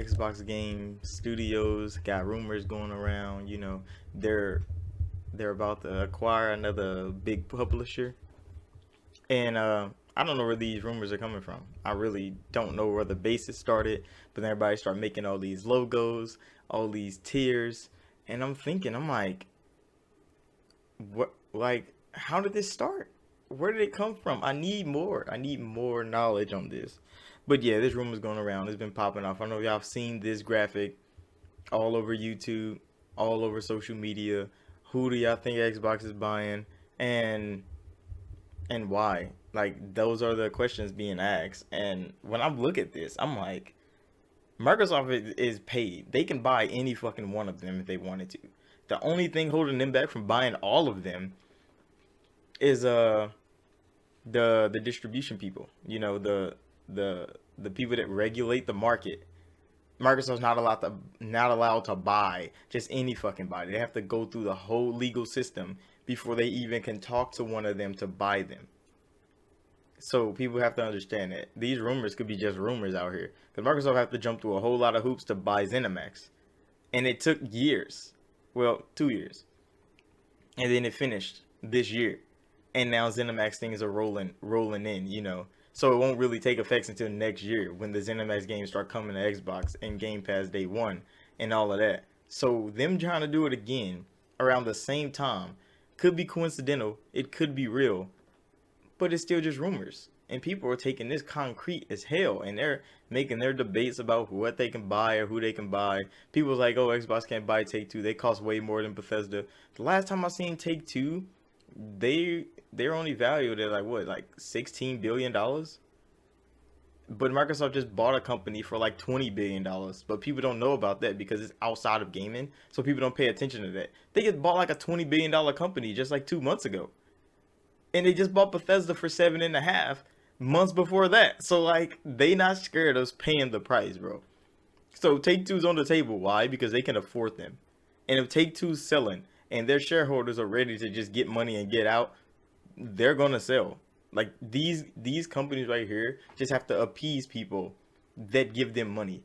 Xbox game studios got rumors going around. They're they're about to acquire another big publisher, and I don't know where these rumors are coming from. I really don't know where the basis started, but then everybody started making all these logos, all these tiers, and I'm like, what? Like, how did this start? Where did it come from? I need more. I need more knowledge on this. But yeah, this rumor's going around. It's been popping off. I don't know if y'all have seen this graphic all over YouTube, all over social media. Who do y'all think Xbox is buying, and and why? Like those are the questions being asked. And when I look at this, I'm like, Microsoft is paid. They can buy any fucking one of them if they wanted to. The only thing holding them back from buying all of them is the distribution people. The people that regulate the market. Microsoft's not allowed to buy just any fucking body. They have to go through the whole legal system before they even can talk to one of them to buy them. So people have to understand that these rumors could be just rumors out here. Because Microsoft have to jump through a whole lot of hoops to buy ZeniMax, and it took years. Well, 2 years, and then it finished this year, and now ZeniMax things are rolling in. So it won't really take effects until next year when the ZeniMax games start coming to Xbox and Game Pass day one and all of that. So them trying to do it again around the same time could be coincidental. It could be real, but it's still just rumors. And people are taking this concrete as hell, and they're making their debates about what they can buy or who they can buy. People's like, oh, Xbox can't buy Take Two. They cost way more than Bethesda. The last time I seen Take Two, they're only valued at like what, like $16 billion. But Microsoft just bought a company for like $20 billion. But people don't know about that because it's outside of gaming, so people don't pay attention to that. They just bought like a $20 billion company just like 2 months ago, and they just bought Bethesda for 7.5 months before that. So like they not scared of paying the price, bro. So Take Two's on the table. Why? Because they can afford them. And if Take Two's selling and their shareholders are ready to just get money and get out, they're gonna sell. Like these companies right here just have to appease people that give them money.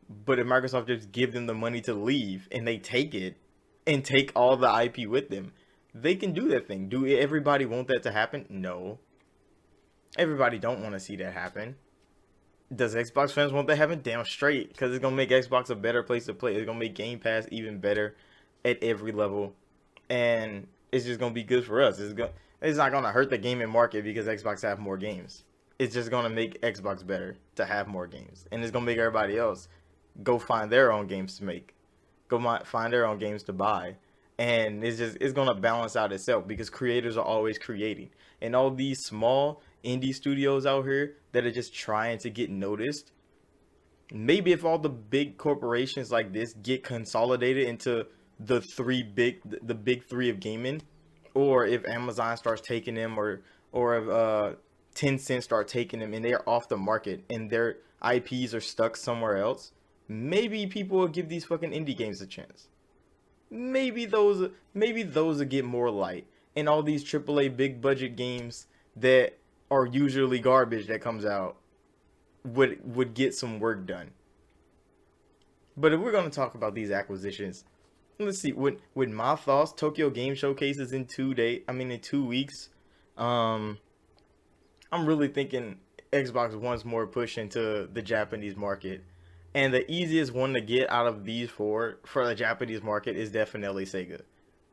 But if Microsoft just give them the money to leave and they take it and take all the IP with them, they can do that thing. Do everybody want that to happen? No. Everybody don't want to see that happen. Does Xbox fans want that to happen? Damn straight, because it's gonna make Xbox a better place to play. It's gonna make Game Pass even better at every level, and it's just gonna be good for us. It's not gonna hurt the gaming market because Xbox have more games. It's just gonna make Xbox better to have more games, and it's gonna make everybody else go find their own games to make, find their own games to buy, and it's gonna balance out itself because creators are always creating, and all these small indie studios out here that are just trying to get noticed. Maybe if all the big corporations like this get consolidated into the big three of gaming, or if Amazon starts taking them, or if Tencent start taking them and they're off the market and their IPs are stuck somewhere else, maybe people will give these fucking indie games a chance. Maybe those will get more light, and all these AAA big budget games that are usually garbage that comes out would get some work done. But if we're gonna talk about these acquisitions, let's see. With my thoughts, Tokyo Game Showcase is in 2 day. I mean, in 2 weeks. Um, I'm really thinking Xbox wants more push into the Japanese market, and the easiest one to get out of these four for the Japanese market is definitely Sega.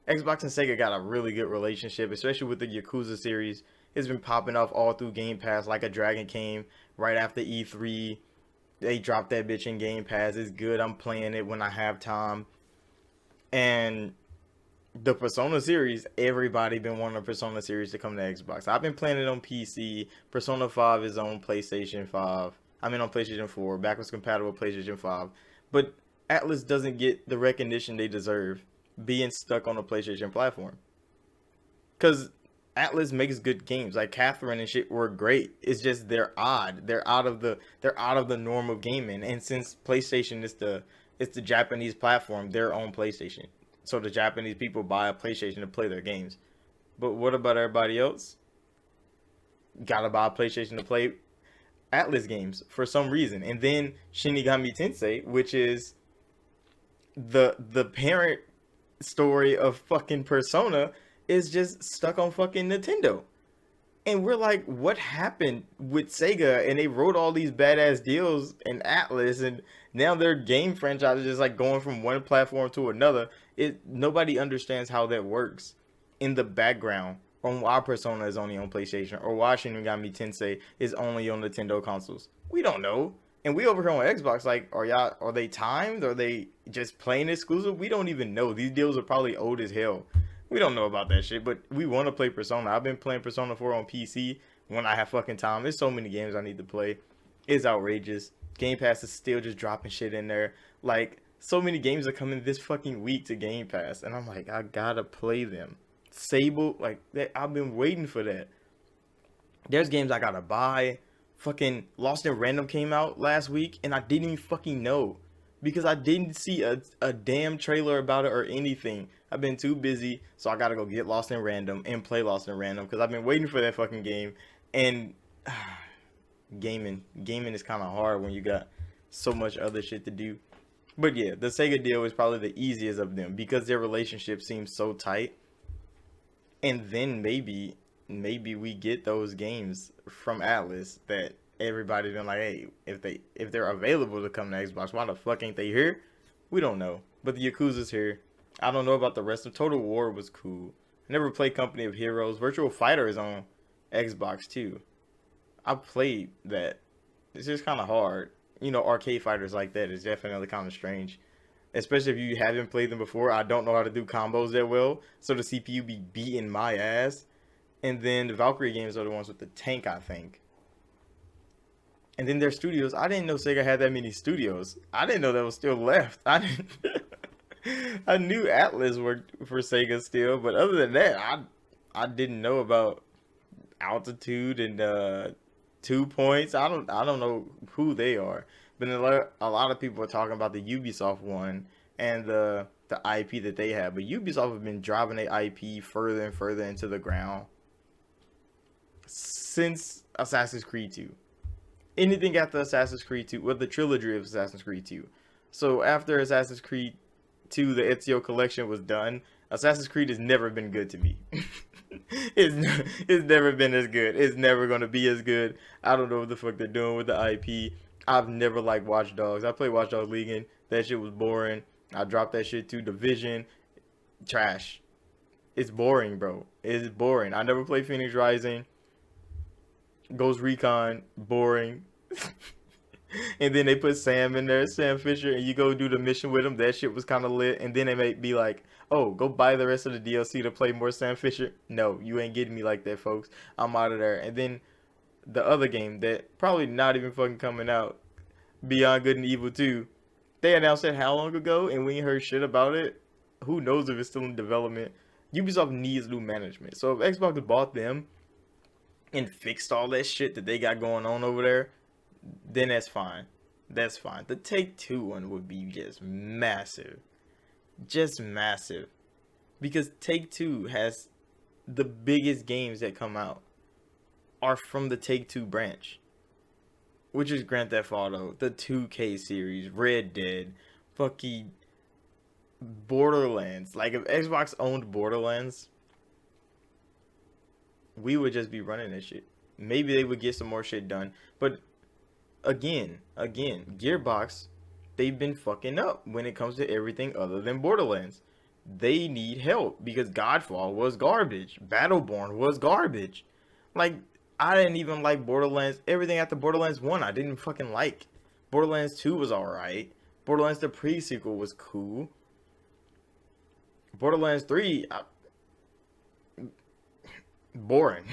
Xbox and Sega got a really good relationship, especially with the Yakuza series. It's been popping off all through Game Pass. Like a Dragon came right after E3. They dropped that bitch in Game Pass. It's good. I'm playing it when I have time. And the Persona series, everybody been wanting a Persona series to come to Xbox. I've been playing it on PC. Persona 5 is on PlayStation 5. I mean on PlayStation 4, backwards compatible PlayStation 5. But Atlas doesn't get the recognition they deserve being stuck on a PlayStation platform. Cause Atlas makes good games. Like Catherine and shit were great. It's just they're odd. They're out of the norm of gaming. And since PlayStation is the Japanese platform, their own PlayStation. So the Japanese people buy a PlayStation to play their games. But what about everybody else? Gotta buy a PlayStation to play. Atlas games for some reason. And then Shinigami Tensei, which is the parent story of fucking Persona, is just stuck on fucking Nintendo. And we're like, what happened with Sega? And they wrote all these badass deals in Atlas, and now their game franchise is just like going from one platform to another. Nobody understands how that works in the background on why Persona is only on PlayStation or why Shin Megami Tensei is only on Nintendo consoles. We don't know. And we over here on Xbox, like, are they timed? Are they just plain exclusive? We don't even know. These deals are probably old as hell. We don't know about that shit, but we want to play Persona. I've been playing Persona 4 on PC when I have fucking time. There's so many games I need to play. It's outrageous. Game Pass is still just dropping shit in there. Like, so many games are coming this fucking week to Game Pass, and I'm like, I gotta play them. Sable, like, I've been waiting for that. There's games I gotta buy. Fucking Lost in Random came out last week, and I didn't even fucking know. Because I didn't see a damn trailer about it or anything. I've been too busy, so I gotta go get Lost in Random and play Lost in Random because I've been waiting for that fucking game. And gaming is kind of hard when you got so much other shit to do. But yeah, the Sega deal is probably the easiest of them because their relationship seems so tight. And then maybe we get those games from Atlas that everybody been like, hey, if they're available to come to Xbox, why the fuck ain't they here? We don't know. But the Yakuza's here. I don't know about the rest of Total War was cool. I never played Company of Heroes. Virtual Fighter is on Xbox too. I played that. It's just kind of hard. You know, arcade fighters like that is definitely kind of strange. Especially if you haven't played them before. I don't know how to do combos that well. So the CPU be beating my ass. And then the Valkyrie games are the ones with the tank, I think. And then their studios. I didn't know Sega had that many studios. I didn't know that was still left. I knew Atlas worked for Sega still, but other than that, I didn't know about Altitude and 2 Points. I don't know who they are. But a lot of people are talking about the Ubisoft one and the IP that they have. But Ubisoft have been driving their IP further and further into the ground since Assassin's Creed 2. Anything after Assassin's Creed 2, well, the trilogy of Assassin's Creed 2. So after Assassin's Creed 2, the Ezio collection was done, Assassin's Creed has never been good to me. It's never been as good. It's never going to be as good. I don't know what the fuck they're doing with the IP. I've never liked Watch Dogs. I played Watch Dogs Legion. That shit was boring. I dropped that shit to Division. Trash. It's boring, bro. It's boring. I never played Phoenix Rising. Ghost Recon, boring. And then they put Sam in there, Sam Fisher, and you go do the mission with him. That shit was kind of lit. And then they may be like, oh, go buy the rest of the DLC to play more Sam Fisher. No, you ain't getting me like that, folks. I'm out of there. And then the other game that probably not even fucking coming out, Beyond Good and Evil 2, they announced it how long ago, and we ain't heard shit about it. Who knows if it's still in development. Ubisoft needs new management. So if Xbox bought them and fixed all that shit that they got going on over there, then that's fine. That's fine. The Take-Two one would be just massive. Just massive. Because Take-Two has the biggest games that come out are from the Take-Two branch. Which is Grand Theft Auto, the 2K series, Red Dead, fucking Borderlands. Like, if Xbox owned Borderlands, we would just be running that shit. Maybe they would get some more shit done. But again, Gearbox, they've been fucking up when it comes to everything other than Borderlands. They need help because Godfall was garbage. Battleborn was garbage. Like, I didn't even like Borderlands. Everything after Borderlands 1, I didn't fucking like. Borderlands 2 was alright. Borderlands the pre-sequel was cool. Borderlands 3, boring.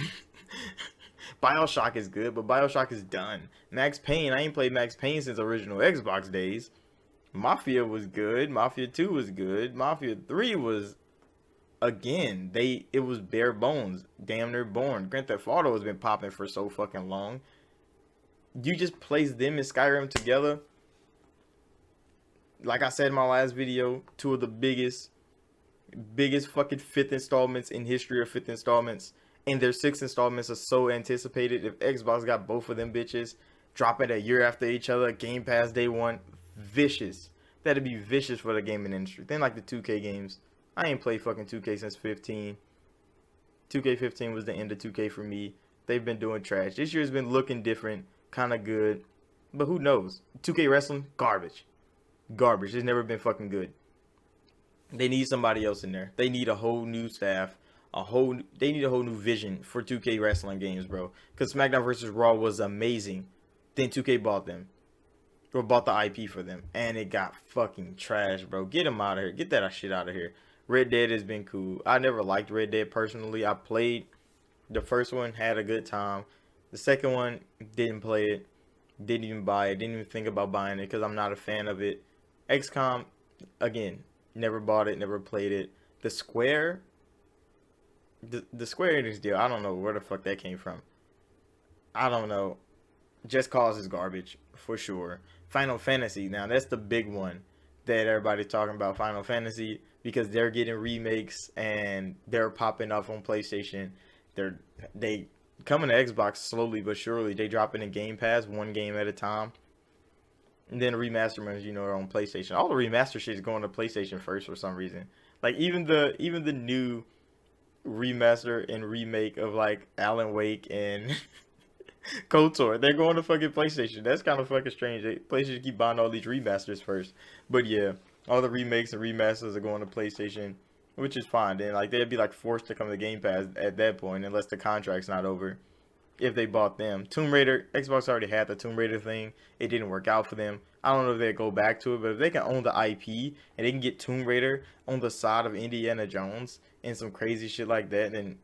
BioShock is good, but BioShock is done. Max Payne, I ain't played Max Payne since original Xbox days. Mafia was good. Mafia 2 was good. Mafia 3 was, again, it was bare bones. Damn near born. Grand Theft Auto has been popping for so fucking long. You just place them and Skyrim together. Like I said in my last video, two of the biggest fucking 5th installments in history of 5th installments. And their 6th installments are so anticipated. If Xbox got both of them bitches, drop it a year after each other. Game Pass day one, vicious. That'd be vicious for the gaming industry. Then like the 2K games. I ain't played fucking 2K since 15. 2K15 was the end of 2K for me. They've been doing trash. This year's been looking different, kind of good, but who knows? 2K wrestling, garbage, garbage. It's never been fucking good. They need somebody else in there. They need a whole new staff, they need a whole new vision for 2K wrestling games, bro. Because SmackDown vs. Raw was amazing. Then 2K bought them, or bought the IP for them, and it got fucking trash, bro. Get them out of here. Get that shit out of here. Red Dead has been cool. I never liked Red Dead personally. I played the first one, had a good time. The second one, didn't play it. Didn't even buy it. Didn't even think about buying it because I'm not a fan of it. XCOM, again, never bought it, never played it. The Square Enix deal, I don't know where the fuck that came from. I don't know. Just Cause is garbage, for sure. Final Fantasy, now that's the big one that everybody's talking about. Final Fantasy, because they're getting remakes and they're popping off on PlayStation. They coming to Xbox slowly but surely. They drop it in Game Pass, one game at a time. And then remasterments, are on PlayStation. All the remaster shit is going to PlayStation first for some reason. Like even the new remaster and remake of like Alan Wake and KOTOR, they're going to fucking PlayStation. That's kind of fucking strange. PlayStation keep buying all these remasters first. But yeah, all the remakes and remasters are going to PlayStation, which is fine. Then like they'd be like forced to come to Game Pass at that point unless the contract's not over. If they bought them. Tomb Raider, Xbox already had the Tomb Raider thing. It didn't work out for them. I don't know if they'd go back to it, but if they can own the IP and they can get Tomb Raider on the side of Indiana Jones and some crazy shit like that, then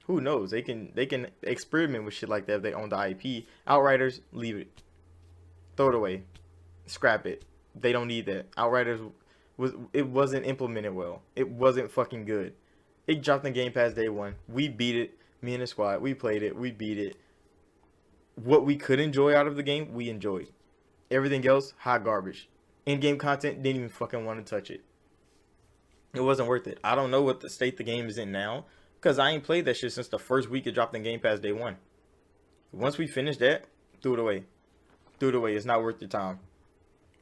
who knows? They can experiment with shit like that if they own the IP. Outriders, leave it. Throw it away. Scrap it. They don't need that. Outriders wasn't implemented well. It wasn't fucking good. It dropped in Game Pass day one. We beat it. Me and the squad, we played it, we beat it. What we could enjoy out of the game, we enjoyed. Everything else, hot garbage. In-game content, didn't even fucking want to touch it. It wasn't worth it. I don't know what the state the game is in now, because I ain't played that shit since the first week it dropped in Game Pass day one. Once we finished that, threw it away. Threw it away. It's not worth your time.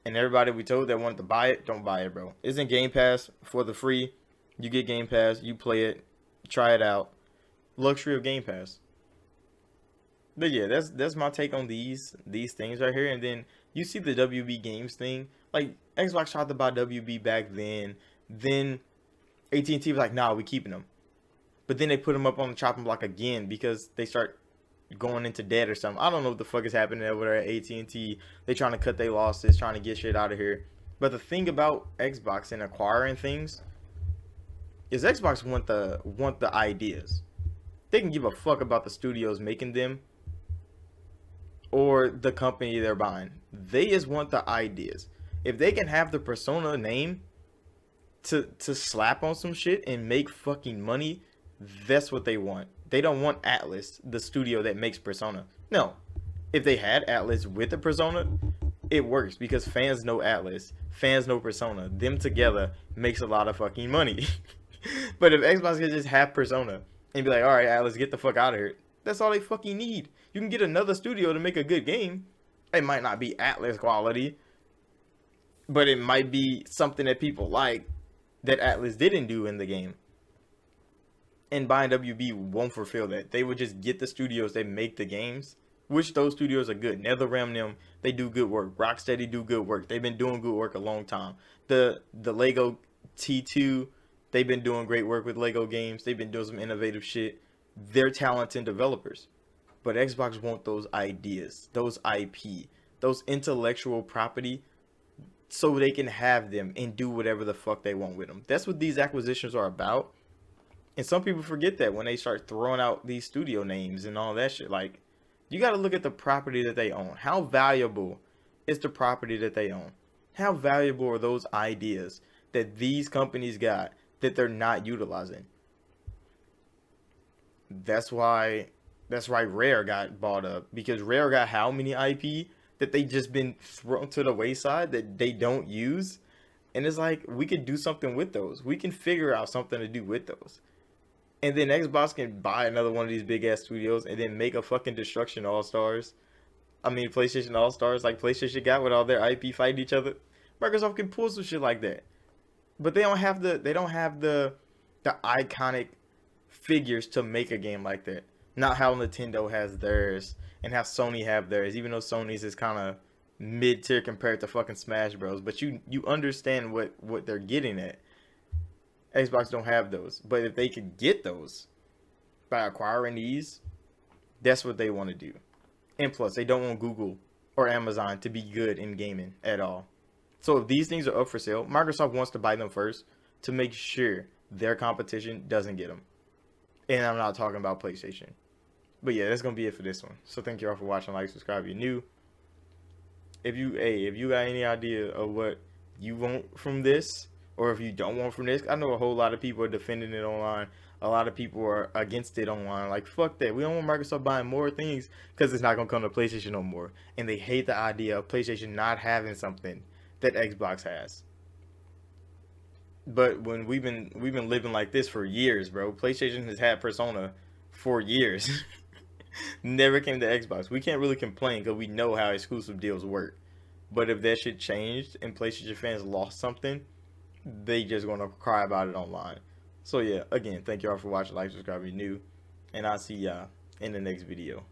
And everybody we told that wanted to buy it, don't buy it, bro. It's in Game Pass for the free. You get Game Pass, you play it, try it out. Luxury of Game Pass. But yeah, that's my take on these things right here. And then you see the WB Games thing. Like Xbox tried to buy WB back then. Then AT&T was like, nah, we keeping them. But then they put them up on the chopping block again because they start going into debt or something. I don't know what the fuck is happening over there at AT&T. They trying to cut their losses, trying to get shit out of here. But the thing about Xbox and acquiring things is Xbox want the ideas. They can give a fuck about the studios making them or the company they're buying. They just want the ideas. If they can have the Persona name to slap on some shit and make fucking money, that's what they want. They don't want Atlus, the studio that makes Persona. No. If they had Atlus with the Persona, it works because fans know Atlus. Fans know Persona. Them together makes a lot of fucking money. But if Xbox can just have Persona and be like, all right, Atlus, get the fuck out of here. That's all they fucking need. You can get another studio to make a good game. It might not be Atlus quality, but it might be something that people like that Atlus didn't do in the game. And buying WB won't fulfill that. They would just get the studios that make the games, which those studios are good. NetherRealm, them, they do good work. Rocksteady do good work. They've been doing good work a long time. The Lego T2, they've been doing great work with Lego games. They've been doing some innovative shit. They're talented developers. But Xbox want those ideas, those IP, those intellectual property, so they can have them and do whatever the fuck they want with them. That's what these acquisitions are about. And some people forget that when they start throwing out these studio names and all that shit. Like, you got to look at the property that they own. How valuable is the property that they own? How valuable are those ideas that these companies got that they're not utilizing? That's why Rare got bought up, because Rare got how many IP that they just been thrown to the wayside that they don't use. And it's like, we could do something with those. We can figure out something to do with those. And then Xbox can buy another one of these big ass studios and then make a fucking Destruction All Stars. I mean, PlayStation All Stars, like PlayStation got with all their IP fighting each other. Microsoft can pull some shit like that, but they don't have the iconic figures to make a game like that. Not how Nintendo has theirs and how Sony have theirs. Even though Sony's is kind of mid tier compared to fucking Smash Bros. But you understand what they're getting at. Xbox don't have those, but if they could get those by acquiring these, that's what they want to do. And plus, they don't want Google or Amazon to be good in gaming at all. So if these things are up for sale, Microsoft wants to buy them first to make sure their competition doesn't get them. And I'm not talking about PlayStation. But yeah, that's gonna be it for this one. So thank you all for watching. Like, subscribe if you're new. If you got any idea of what you want from this, or if you don't want from this, I know a whole lot of people are defending it online. A lot of people are against it online. Like, fuck that. We don't want Microsoft buying more things because it's not gonna come to PlayStation no more. And they hate the idea of PlayStation not having something that Xbox has. But when we've been living like this for years, bro. PlayStation has had Persona for years. Never came to Xbox. We can't really complain because we know how exclusive deals work. But if that shit changed and PlayStation fans lost something, they just gonna cry about it online. So yeah, again, thank y'all for watching. Like, subscribe if you're new, and I'll see y'all in the next video.